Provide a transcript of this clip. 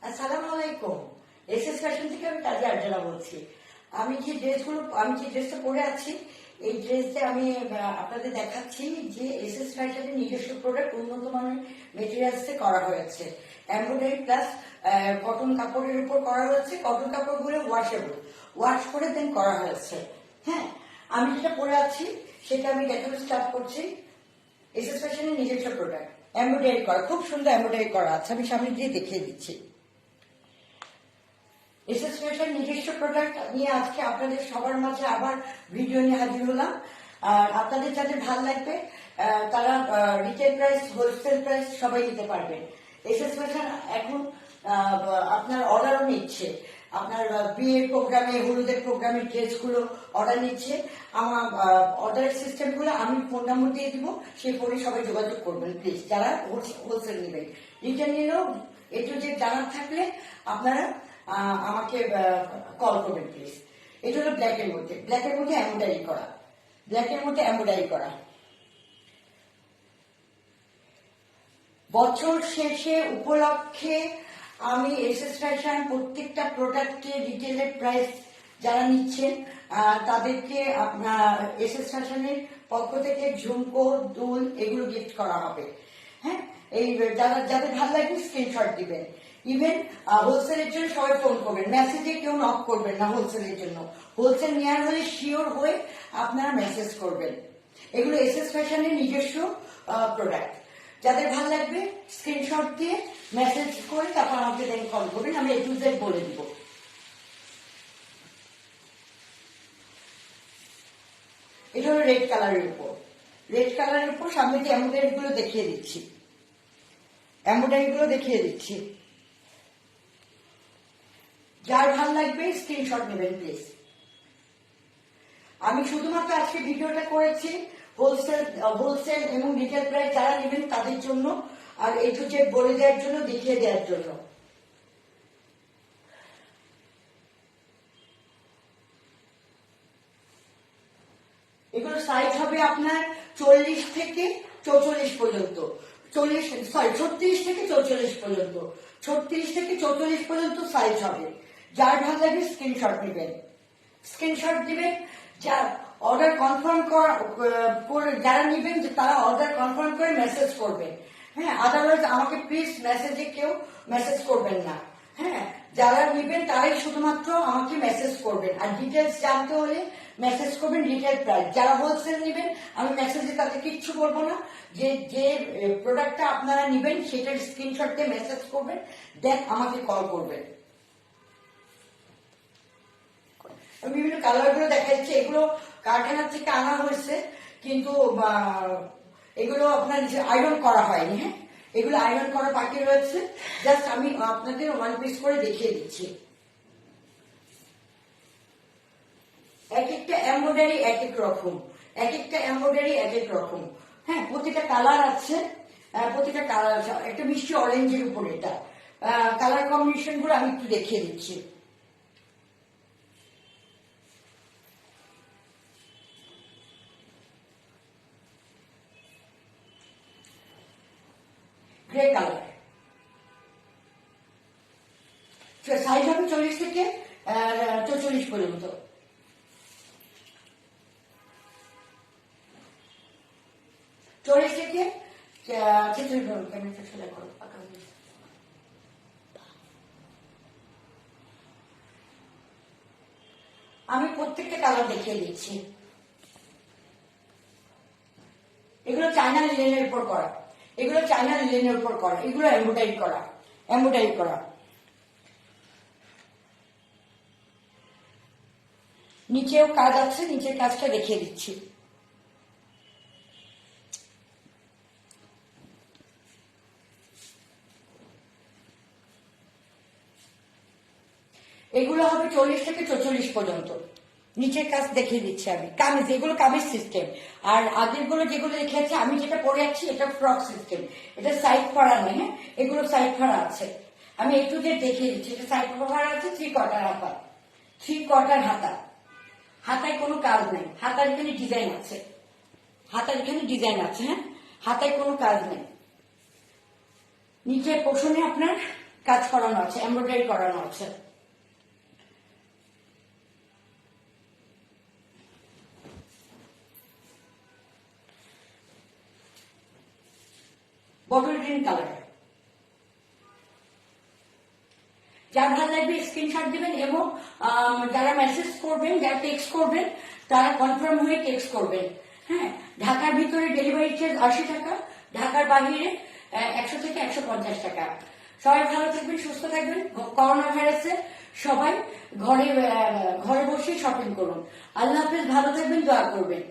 আসসালামু আলাইকুম। SS fashion থেকে আমি কাজী আরজানা বলছি। আমি যে ড্রেসটা পরে আছি, এই ড্রেসটা আমি আপনাদের দেখাচ্ছি যে এসএস ফ্যাশনের নিজস্ব প্রোডাক্ট উন্নত মানের মেটেরিয়ালসে করা হয়েছে। এমব্রয়ডারি প্লাস কটন কাপড়ের উপর করা হয়েছে। কটন কাপড়গুলো ওয়াশেবল, ওয়াশ করে দেন করা হয়েছে। হ্যাঁ, আমি যেটা পরে আছি সেটা আমি দেখাতে স্টার্ট করছি। এসএস ফ্যাশনের নিজস্ব প্রোডাক্ট, এমব্রয়ডারি করা, খুব সুন্দর এমব্রয়ডারি করা আছে। আমি সামনে দিয়ে দেখিয়ে দিচ্ছি। এসএস ফ্যাশন নিজস্ব প্রোডাক্ট নিয়ে আজকে আপনাদের সবার মাঝে আবার ভিডিও নিয়ে হাজির হলাম। আর আপনাদের যাদের ভালো লাগবে তারা রিটেল প্রাইস, হোলসেল প্রাইস সবাই নিতে পারবেন। এসএস ফ্যাশন এখন আপনার অর্ডারও নিচ্ছে। আপনার বিয়ের প্রোগ্রামে, হলুদের প্রোগ্রামে ড্রেসগুলো অর্ডার নিচ্ছে। আমার অর্ডারের সিস্টেমগুলো আমি ফোন নাম্বার দিয়ে দিব, সেই ফোনে সবাই যোগাযোগ করবেন প্লিজ, যারা হোলসেল নেবেন। রিটেল নিলেও একটু যে জানার থাকলে আপনারা আমাকে কল করবেন প্লিজ। এটা হলো ব্ল্যাকের মধ্যে, এমব্রয়ডারি করা, বছর শেষে উপলক্ষে আমি এসএস ফ্যাশন প্রত্যেকটা প্রোডাক্টে রিটেলের প্রাইস যারা নিচ্ছেন তাদেরকে এসএস ফ্যাশনের পক্ষ থেকে ঝুমকো, দুল এগুলো গিফট করা হবে। হ্যাঁ, এই যাদের ভালো লাগবে স্ক্রিনশট দিবেন। ইভেন হোলসেলের জন্য সবাই ফোন করবেন, মেসেজে কেউ নক করবেন না। হোলসেলের জন্য, হোলসেল নেওয়ার হলে শিওর হয়ে আপনারা মেসেজ করবেন। এগুলো এসএস ফ্যাশনের নিজস্ব প্রোডাক্ট। যাদের ভালো লাগবে স্ক্রিনশট দিয়ে মেসেজ করে তারপর আমাকে দেন কল করবেন, আমি A to Z বলে দিব। এটা হলো রেড কালারের উপর সামনে দিয়ে এমব্রয়ডারি গুলো দেখিয়ে দিচ্ছি। যার ভালো লাগবে স্ক্রিনশট নেবেন প্লিজ। আমি শুধুমাত্র আজকে ভিডিওটা করেছি হোলসেল এবং রিটেল প্রাইস যারা নেবেন তাদের জন্য, আর A to Z বলে দেওয়ার জন্য, দেখিয়ে দেওয়ার জন্য। এগুলো সাইজ হবে আপনার 40 থেকে 44 পর্যন্ত, 36 থেকে 44 পর্যন্ত, 36 থেকে 44 পর্যন্ত সাইজ হবে। যার ভালো লাগে স্ক্রিনশট নেবেন, স্ক্রিনশট দিবেন। যা অর্ডার কনফার্ম করে যারা নেবেন তারা অর্ডার কনফার্ম করে মেসেজ করবেন। হ্যাঁ, আদারওয়াইজ আমাকে প্লিজ মেসেজে কেউ মেসেজ করবেন না। হ্যাঁ, যারা নেবেন তারাই শুধুমাত্র আমাকে মেসেজ করবেন, আর ডিটেলস জানতে হলে মেসেজ করবেন রিটেল প্রাইস। যারা হোলসেল নেবেন আমি মেসেজে তাদের কিচ্ছু বলবো না, যে প্রোডাক্টটা আপনারা নেবেন সেটার স্ক্রিনশট দিয়ে মেসেজ করবেন, দেন আমাকে কল করবেন। বিভিন্ন কালার গুলো দেখা যাচ্ছে, এগুলো কারখানা থেকে আনা হয়েছে, কিন্তু এগুলো আপনার আয়রন করা হয়নি। হ্যাঁ, এগুলো আয়রন করা বাকি রয়েছে। জাস্ট আমি আপনাদের ওয়ান পিস করে দেখিয়ে দিচ্ছি। এক একটা এমব্রয়ডারি এক এক রকম, হ্যাঁ, প্রতিটা কালার আছে, একটা মিষ্টি অরেঞ্জের উপর এটা কালার কম্বিনেশন গুলো আমি একটু দেখিয়ে দিচ্ছি। গ্রে কালার, সাইজ হবে 40 থেকে 44 পর্যন্ত। আমি প্রত্যেকটা কালার দেখিয়ে দিচ্ছি। এগুলো চায়না লিনেনের উপর করা, এগুলো এমব্রয়ডারি করা। নিচেও কাজ আছে, নিচের কাজটা দেখিয়ে দিচ্ছি। এগুলো হবে 40 থেকে 44 পর্যন্ত। নিচের কাজ দেখিয়ে দিচ্ছি আমি। কামিজ, এগুলো কামিজ সিস্টেম। আর আগের গুলো যেগুলো দেখিয়েছি, আমি যেটা পরে যাচ্ছি এটা ফ্রক সিস্টেম। এটা সাইড ফাড়া নয়। হ্যাঁ, এগুলো সাইড ফাড়া আছে। আমি একটু যে দেখিয়ে দিচ্ছি, এটা সাইড ফাড়া আছে। 3 কোয়ার্টার হাতা, হাতায় কোনো কাজ নেই। হাতার এখানে ডিজাইন আছে, হ্যাঁ, হাতায় কোনো কাজ নেই। নিচের পোষণে আপনার কাজ করানো আছে, এমব্রয়ডারি করানো আছে। Bottle green colour. যার ভালো লাগবে স্ক্রিনশট দিবেন, এবং যারা মেসেজ করবেন, যারা টেক্সট করবেন, তারা কনফার্ম হয়ে টেক্সট করবেন। হ্যাঁ, ঢাকার ভিতরে ডেলিভারি চার্জ 80 টাকা, ঢাকার বাহিরে 100 থেকে 150 টাকা। সবাই ভালো থাকবেন, সুস্থ থাকবেন। করোনা ভাইরাসে সবাই ঘরে বসে শপিং করুন। আল্লাহ হাফেজ, ভালো থাকবেন, দোয়া করবেন।